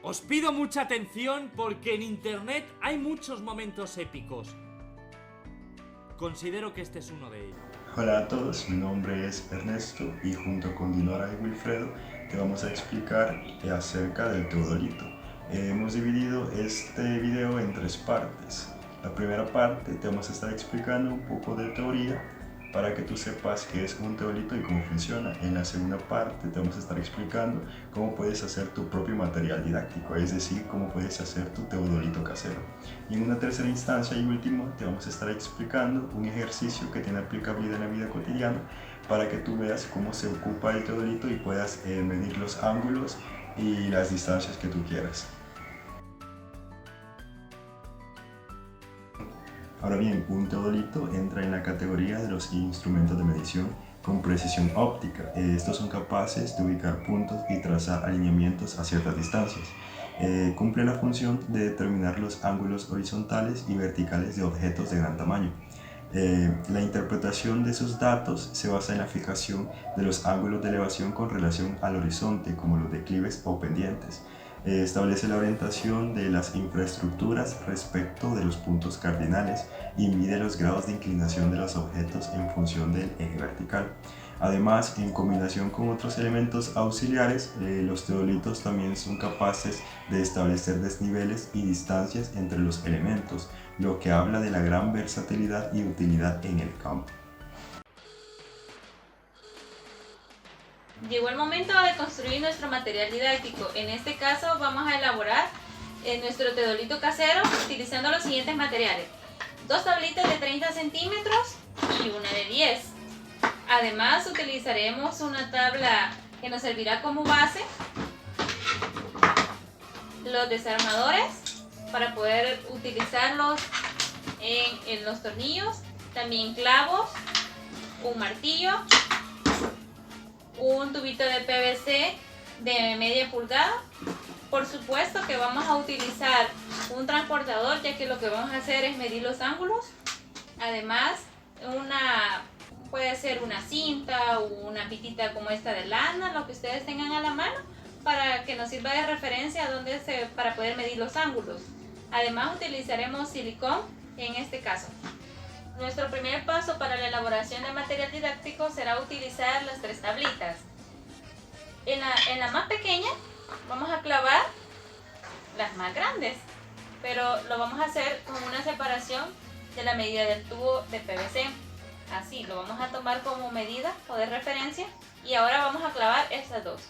Os pido mucha atención porque en internet hay muchos momentos épicos. Considero que este es uno de ellos. Hola a todos, mi nombre es Ernesto y junto con Dinora y Wilfredo te vamos a explicar acerca del teodolito. Hemos dividido este video en tres partes. La primera parte te vamos a estar explicando un poco de teoría para que tú sepas qué es un teodolito y cómo funciona. En la segunda parte te vamos a estar explicando cómo puedes hacer tu propio material didáctico, es decir, cómo puedes hacer tu teodolito casero. Y en una tercera instancia y última te vamos a estar explicando un ejercicio que tiene aplicabilidad en la vida cotidiana para que tú veas cómo se ocupa el teodolito y puedas medir los ángulos y las distancias que tú quieras. Ahora bien, un teodolito entra en la categoría de los instrumentos de medición con precisión óptica. Estos son capaces de ubicar puntos y trazar alineamientos a ciertas distancias. Cumple la función de determinar los ángulos horizontales y verticales de objetos de gran tamaño. La interpretación de esos datos se basa en la fijación de los ángulos de elevación con relación al horizonte, como los declives o pendientes. Establece la orientación de las infraestructuras respecto de los puntos cardinales y mide los grados de inclinación de los objetos en función del eje vertical. Además, en combinación con otros elementos auxiliares, los teodolitos también son capaces de establecer desniveles y distancias entre los elementos, lo que habla de la gran versatilidad y utilidad en el campo. Llegó el momento de construir nuestro material didáctico. En este caso vamos a elaborar nuestro teodolito casero utilizando los siguientes materiales: dos tablitas de 30 centímetros y una de 10. Además utilizaremos una tabla que nos servirá como base, los desarmadores para poder utilizarlos en los tornillos, también clavos, un martillo, un tubito de PVC de media pulgada. Por supuesto que vamos a utilizar un transportador, ya que lo que vamos a hacer es medir los ángulos. Además, puede ser una cinta o una pitita como esta de lana, lo que ustedes tengan a la mano, para que nos sirva de referencia para poder medir los ángulos. Además, utilizaremos silicón en este caso. Nuestro primer paso para la elaboración de material didáctico será utilizar las tres tablitas. En la más pequeña vamos a clavar las más grandes, pero lo vamos a hacer con una separación de la medida del tubo de PVC. Así lo vamos a tomar como medida o de referencia, y ahora vamos a clavar estas dos.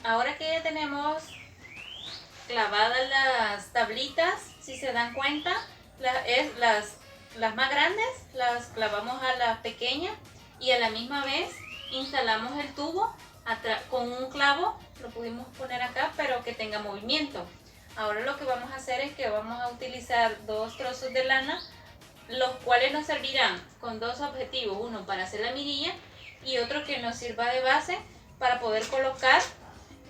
Ahora que ya tenemos clavadas las tablitas, si se dan cuenta, las más grandes las clavamos a la pequeña y a la misma vez instalamos el tubo con un clavo. Lo pudimos poner acá, pero que tenga movimiento. Ahora lo que vamos a hacer es que vamos a utilizar dos trozos de lana, los cuales nos servirán con dos objetivos: uno para hacer la mirilla y otro que nos sirva de base para poder colocar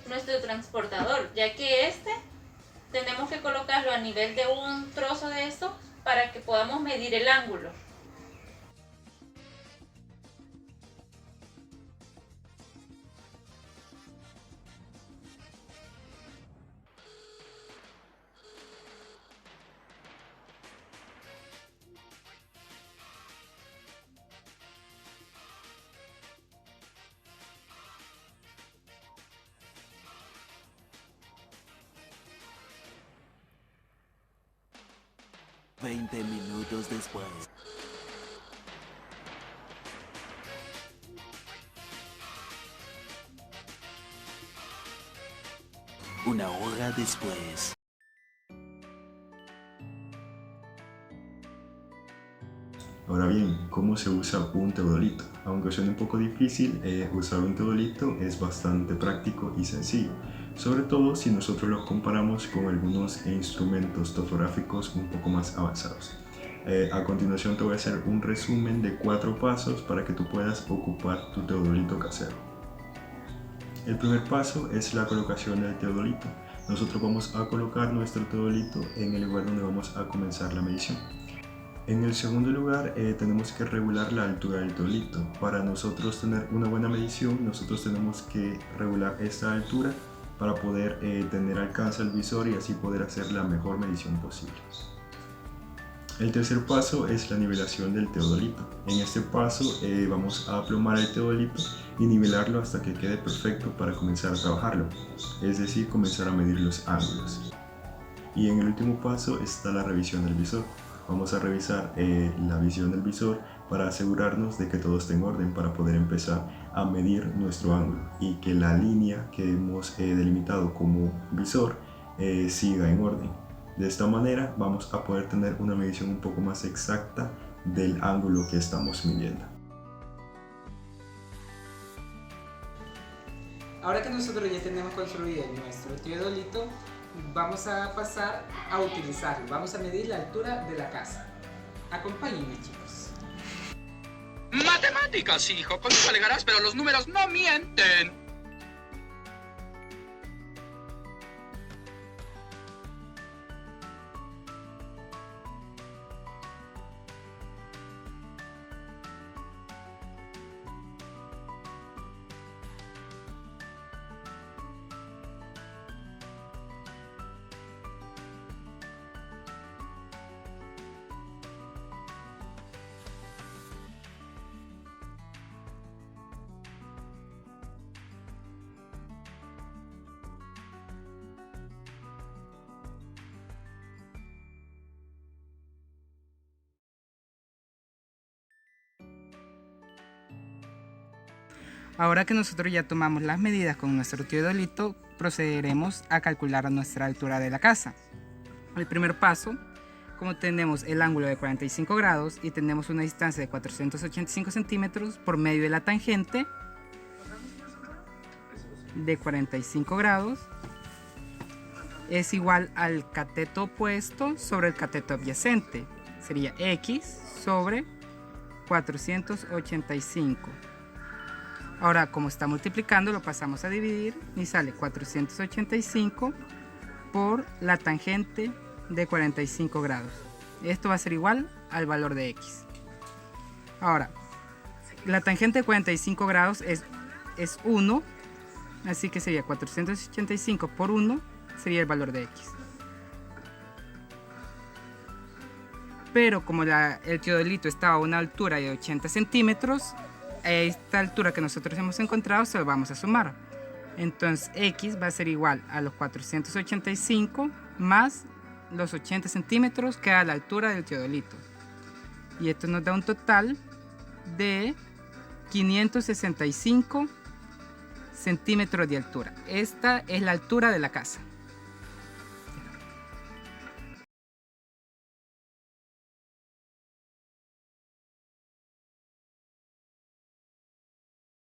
nuestro transportador, ya que tenemos que colocarlo a nivel de un trozo de esto para que podamos medir el ángulo. Veinte minutos después. Una hora después. Ahora bien, ¿cómo se usa un teodolito? Aunque suene un poco difícil, usar un teodolito es bastante práctico y sencillo, sobre todo si nosotros los comparamos con algunos instrumentos topográficos un poco más avanzados. A continuación te voy a hacer un resumen de 4 pasos para que tú puedas ocupar tu teodolito casero. El primer paso es la colocación del teodolito. Nosotros vamos a colocar nuestro teodolito en el lugar donde vamos a comenzar la medición. En el segundo lugar tenemos que regular la altura del teodolito. Para nosotros tener una buena medición, nosotros tenemos que regular esta altura para poder tener alcance al visor y así poder hacer la mejor medición posible. El tercer paso es la nivelación del teodolito. En este paso vamos a aplomar el teodolito y nivelarlo hasta que quede perfecto para comenzar a trabajarlo, es decir, comenzar a medir los ángulos. Y en el último paso está la revisión del visor. Vamos a revisar la visión del visor para asegurarnos de que todo esté en orden para poder empezar a medir nuestro ángulo y que la línea que hemos delimitado como visor siga en orden. De esta manera vamos a poder tener una medición un poco más exacta del ángulo que estamos midiendo. Ahora que nosotros ya tenemos construido nuestro teodolito, vamos a pasar a utilizarlo. Vamos a medir la altura de la casa. Acompáñenme, chicos. Matemáticas, hijo, con eso alegarás, pero los números no mienten. Ahora que nosotros ya tomamos las medidas con nuestro teodolito, procederemos a calcular nuestra altura de la casa. El primer paso, como tenemos el ángulo de 45 grados y tenemos una distancia de 485 centímetros por medio de la tangente de 45 grados, es igual al cateto opuesto sobre el cateto adyacente. Sería x sobre 485. Ahora, como está multiplicando, lo pasamos a dividir y sale 485 por la tangente de 45 grados. Esto va a ser igual al valor de x. Ahora, la tangente de 45 grados es 1, así que sería 485 por 1, sería el valor de x. Pero como el teodolito estaba a una altura de 80 centímetros, a esta altura que nosotros hemos encontrado se lo vamos a sumar. Entonces x va a ser igual a los 485 más los 80 centímetros que da la altura del teodolito. Y esto nos da un total de 565 centímetros de altura. Esta es la altura de la casa.